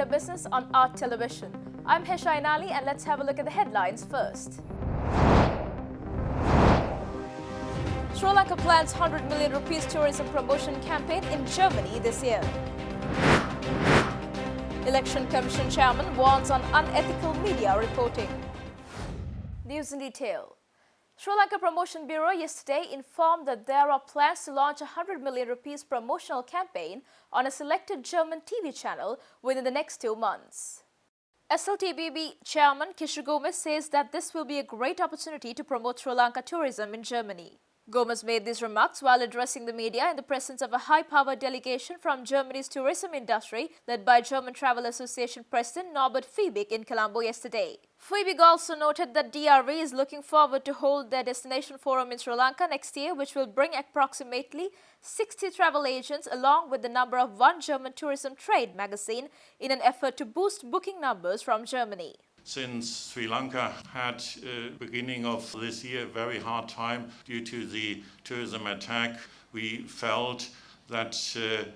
Insider Business on Art Television. I'm Heshain Ali and let's have a look at the headlines first. Sri Lanka plans 100 million rupees tourism promotion campaign in Germany this year. Election Commission Chairman warns on unethical media reporting. News in detail. Sri Lanka Promotion Bureau yesterday informed that there are plans to launch a 100 million rupees promotional campaign on a selected German TV channel within the next 2 months. SLTBB Chairman Kishore Gomez says that this will be a great opportunity to promote Sri Lanka tourism in Germany. Gomez made these remarks while addressing the media in the presence of a high-powered delegation from Germany's tourism industry led by German Travel Association President Norbert Fiebig in Colombo yesterday. Fiebig also noted that DRV is looking forward to hold their destination forum in Sri Lanka next year, which will bring approximately 60 travel agents along with the number of One German Tourism Trade magazine in an effort to boost booking numbers from Germany. Since Sri Lanka had, beginning of this year, a very hard time due to the tourism attack, we felt that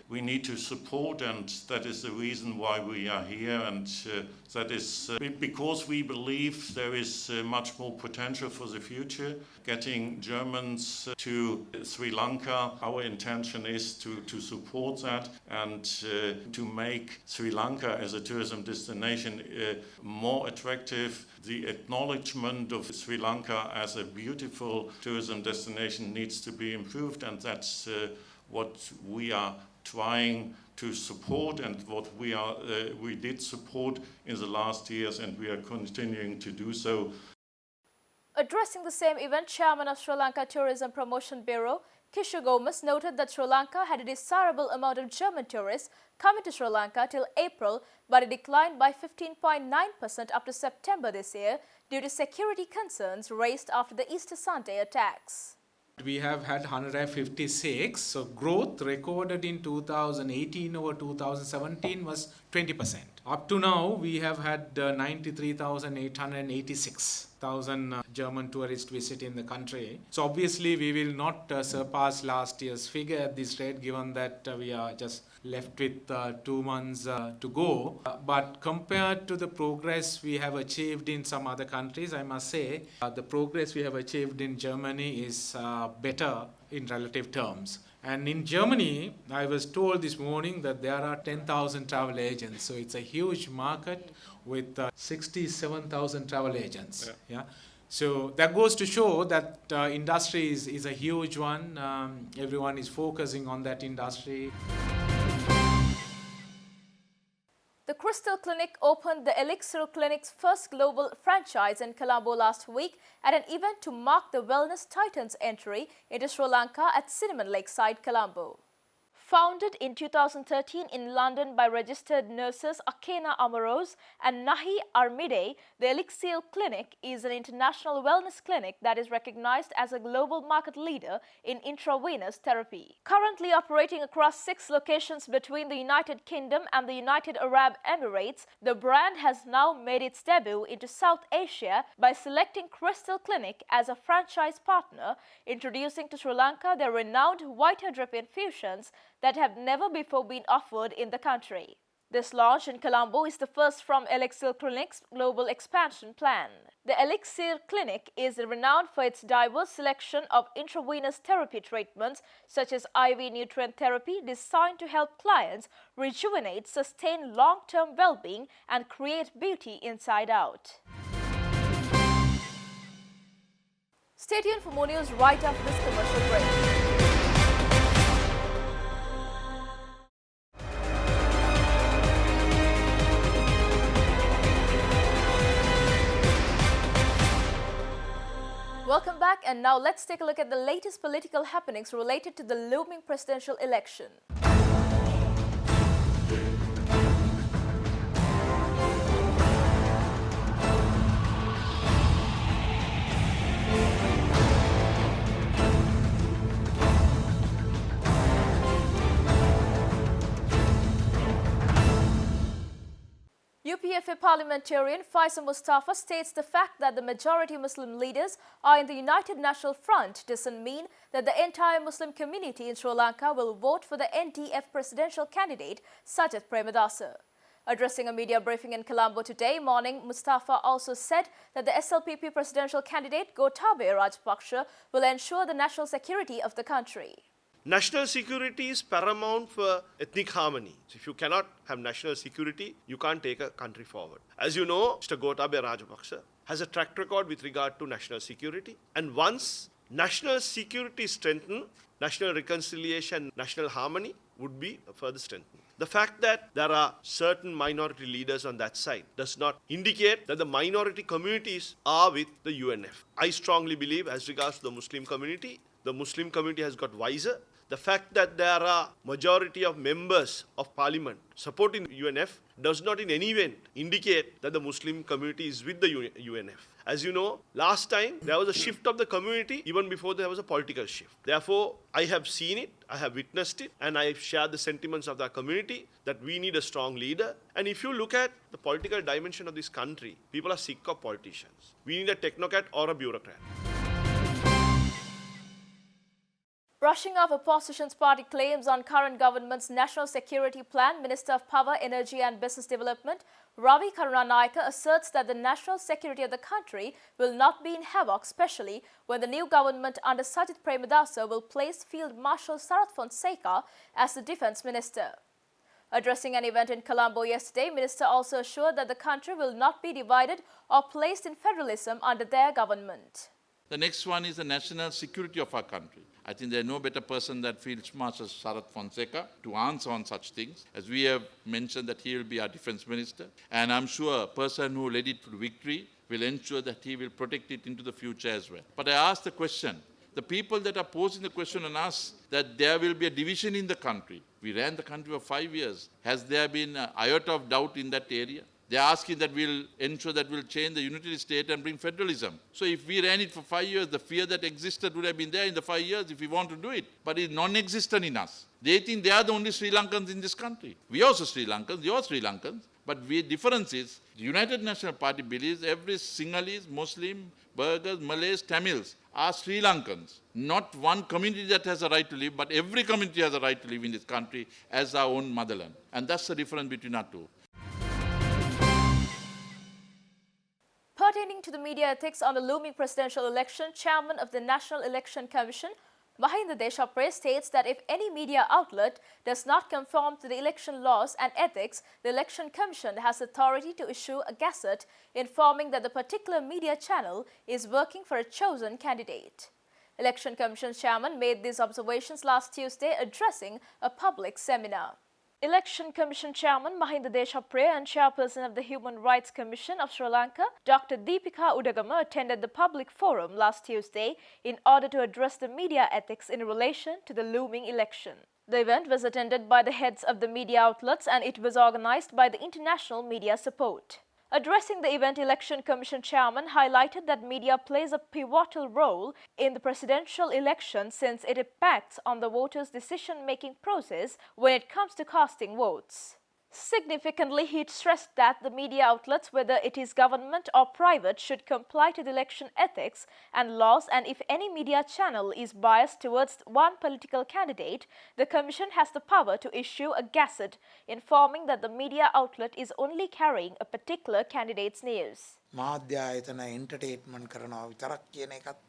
we need to support, and that is the reason why we are here, and that is because we believe there is much more potential for the future. Getting Germans to Sri Lanka, our intention is to support that and to make Sri Lanka as a tourism destination more attractive. The acknowledgement of Sri Lanka as a beautiful tourism destination needs to be improved, and that's what we are trying to support and what we did support in the last years, and we are continuing to do so. Addressing the same event, Chairman of Sri Lanka Tourism Promotion Bureau, Kishore Gomez noted that Sri Lanka had a desirable amount of German tourists coming to Sri Lanka till April, but it declined by 15.9% up to September this year due to security concerns raised after the Easter Sunday attacks. We have had 156, so growth recorded in 2018 over 2017 was 20%. Up to now, we have had 93,886,000 German tourists visiting the country. So obviously, we will not surpass last year's figure at this rate, given that we are just left with 2 months to go. But compared to the progress we have achieved in some other countries, I must say the progress we have achieved in Germany is better in relative terms. And in Germany, I was told this morning that there are 10,000 travel agents. So it's a huge market with 67,000 travel agents. Yeah. So that goes to show that industry is a huge one. Everyone is focusing on that industry. The Crystal Clinic opened the Elixir Clinic's first global franchise in Colombo last week at an event to mark the Wellness Titans' entry into Sri Lanka at Cinnamon Lakeside, Colombo. Founded in 2013 in London by registered nurses Akena Amoros and Nahi Armide, the Elixir Clinic is an international wellness clinic that is recognized as a global market leader in intravenous therapy. Currently operating across 6 locations between the United Kingdom and the United Arab Emirates, the brand has now made its debut into South Asia by selecting Crystal Clinic as a franchise partner, introducing to Sri Lanka their renowned whitehead drip infusions that have never before been offered in the country. This launch in Colombo is the first from Elixir Clinic's global expansion plan. The Elixir Clinic is renowned for its diverse selection of intravenous therapy treatments such as IV nutrient therapy designed to help clients rejuvenate, sustain long-term well-being and create beauty inside out. Stay tuned for more news right after this commercial break. Welcome back, and now let's take a look at the latest political happenings related to the looming presidential election. UPFA parliamentarian Faisal Mustafa states the fact that the majority Muslim leaders are in the United National Front doesn't mean that the entire Muslim community in Sri Lanka will vote for the NDF presidential candidate Sajid Premadasa. Addressing a media briefing in Colombo today morning, Mustafa also said that the SLPP presidential candidate Gotabaya Rajapaksa will ensure the national security of the country. National security is paramount for ethnic harmony. So if you cannot have national security, you can't take a country forward. As you know, Mr. Gotabaya Rajapaksa has a track record with regard to national security. And once national security is strengthened, national reconciliation, national harmony would be further strengthened. The fact that there are certain minority leaders on that side does not indicate that the minority communities are with the UNF. I strongly believe, as regards to the Muslim community has got wiser. The fact that there are majority of members of parliament supporting UNF does not in any way indicate that the Muslim community is with the UNF. As you know, last time there was a shift of the community even before there was a political shift. Therefore, I have seen it, I have witnessed it, and I share the sentiments of the community that we need a strong leader. And if you look at the political dimension of this country, people are sick of politicians. We need a technocrat or a bureaucrat. Brushing off opposition's party claims on current government's national security plan, Minister of Power, Energy and Business Development, Ravi Karunanayake asserts that the national security of the country will not be in havoc, especially when the new government under Sajith Premadasa will place Field Marshal Sarath Fonseca as the defence minister. Addressing an event in Colombo yesterday, Minister also assured that the country will not be divided or placed in federalism under their government. The next one is the national security of our country. I think there is no better person than Field Marshal Sarath Fonseca to answer on such things. As we have mentioned that he will be our defence minister. And I'm sure a person who led it to victory will ensure that he will protect it into the future as well. But I ask the question, the people that are posing the question on us that there will be a division in the country. We ran the country for 5 years. Has there been an iota of doubt in that area? They're asking that we'll ensure that we'll change the unitary state and bring federalism. So if we ran it for 5 years, the fear that existed would have been there in the 5 years if we want to do it. But it's non-existent in us. They think they are the only Sri Lankans in this country. We are also Sri Lankans, you're Sri Lankans. But the difference is, the United National Party believes every Sinhalese, Muslim, Burghers, Malays, Tamils are Sri Lankans. Not one community that has a right to live, but every community has a right to live in this country as our own motherland. And that's the difference between our two. Pertaining to the media ethics on the looming presidential election, Chairman of the National Election Commission, Mahinda Deshapre, states that if any media outlet does not conform to the election laws and ethics, the Election Commission has authority to issue a gazette informing that the particular media channel is working for a chosen candidate. Election Commission Chairman made these observations last Tuesday addressing a public seminar. Election Commission Chairman Mahinda Deshapre and Chairperson of the Human Rights Commission of Sri Lanka, Dr. Deepika de Gama, attended the public forum last Tuesday in order to address the media ethics in relation to the looming election. The event was attended by the heads of the media outlets and it was organized by the International Media Support. Addressing the event, Election Commission Chairman highlighted that media plays a pivotal role in the presidential election since it impacts on the voters' decision-making process when it comes to casting votes. Significantly, he stressed that the media outlets, whether it is government or private, should comply to the election ethics and laws, and if any media channel is biased towards one political candidate, the Commission has the power to issue a gazette informing that the media outlet is only carrying a particular candidate's news. මාධ්‍ය ආයතන entertainment කරනවා විතරක් කියන එකත්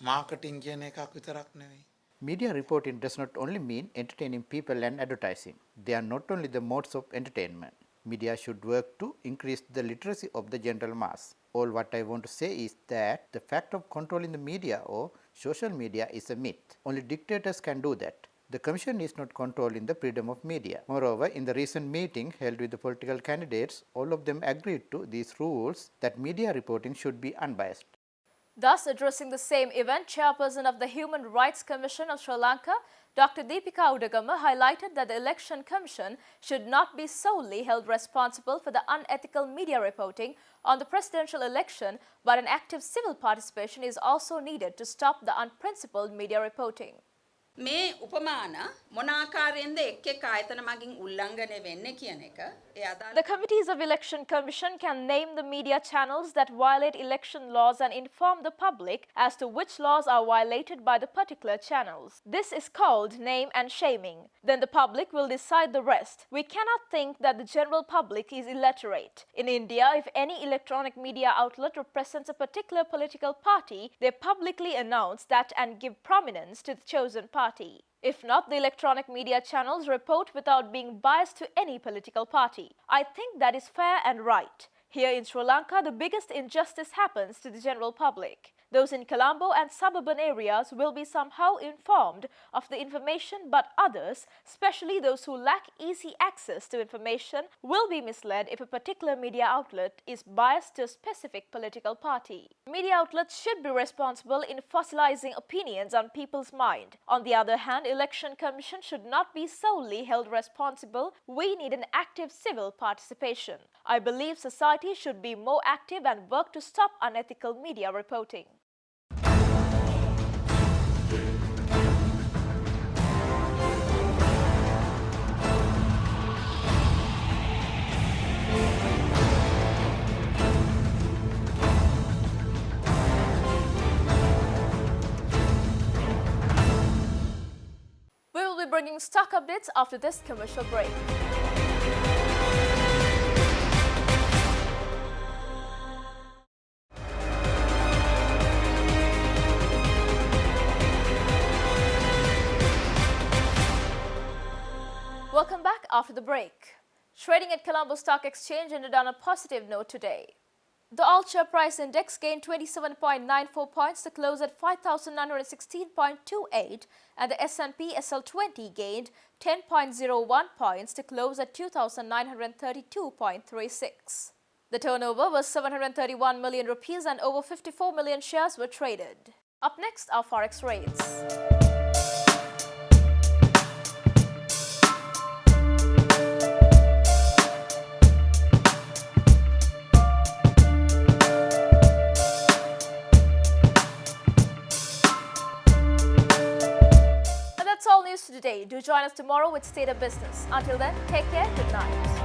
marketing කියන එකක් විතරක් නෙවෙයි. Media reporting does not only mean entertaining people and advertising. They are not only the modes of entertainment. Media should work to increase the literacy of the general mass. All what I want to say is that the fact of controlling the media or social media is a myth. Only dictators can do that. The Commission is not controlling the freedom of media. Moreover, in the recent meeting held with the political candidates, all of them agreed to these rules that media reporting should be unbiased. Thus, addressing the same event, Chairperson of the Human Rights Commission of Sri Lanka, Dr. Deepika de Gama, highlighted that the Election Commission should not be solely held responsible for the unethical media reporting on the presidential election, but an active civil participation is also needed to stop the unprincipled media reporting. මේ උපමාන මොන ආකාරයෙන්ද එක් එක් ආයතන මගින් උල්ලංඝනය වෙන්නේ කියන එක ඒ අදාළ The Committees of Election Commission can name the media channels that violate election laws and inform the public as to which laws are violated by the particular channels. This is called name and shaming. Then the public will decide the rest. We cannot think that the general public is illiterate. In India, if any electronic media outlet represents a particular political party, they publicly announce that and give prominence to the chosen party. If not, the electronic media channels report without being biased to any political party. I think that is fair and right. Here in Sri Lanka, the biggest injustice happens to the general public. Those in Colombo and suburban areas will be somehow informed of the information, but others, especially those who lack easy access to information, will be misled if a particular media outlet is biased to a specific political party. Media outlets should be responsible in fossilizing opinions on people's mind. On the other hand, Election Commission should not be solely held responsible. We need an active civil participation. I believe society should be more active and work to stop unethical media reporting. We will be bringing stock updates after this commercial break. Welcome back after the break. Trading at Colombo Stock Exchange ended on a positive note today. The all-share price index gained 27.94 points to close at 5,916.28, and the S&P SL20 gained 10.01 points to close at 2,932.36. The turnover was 731 million rupees and over 54 million shares were traded. Up next are forex rates. That's all news for today. Do join us tomorrow with State of Business. Until then, take care. Good night.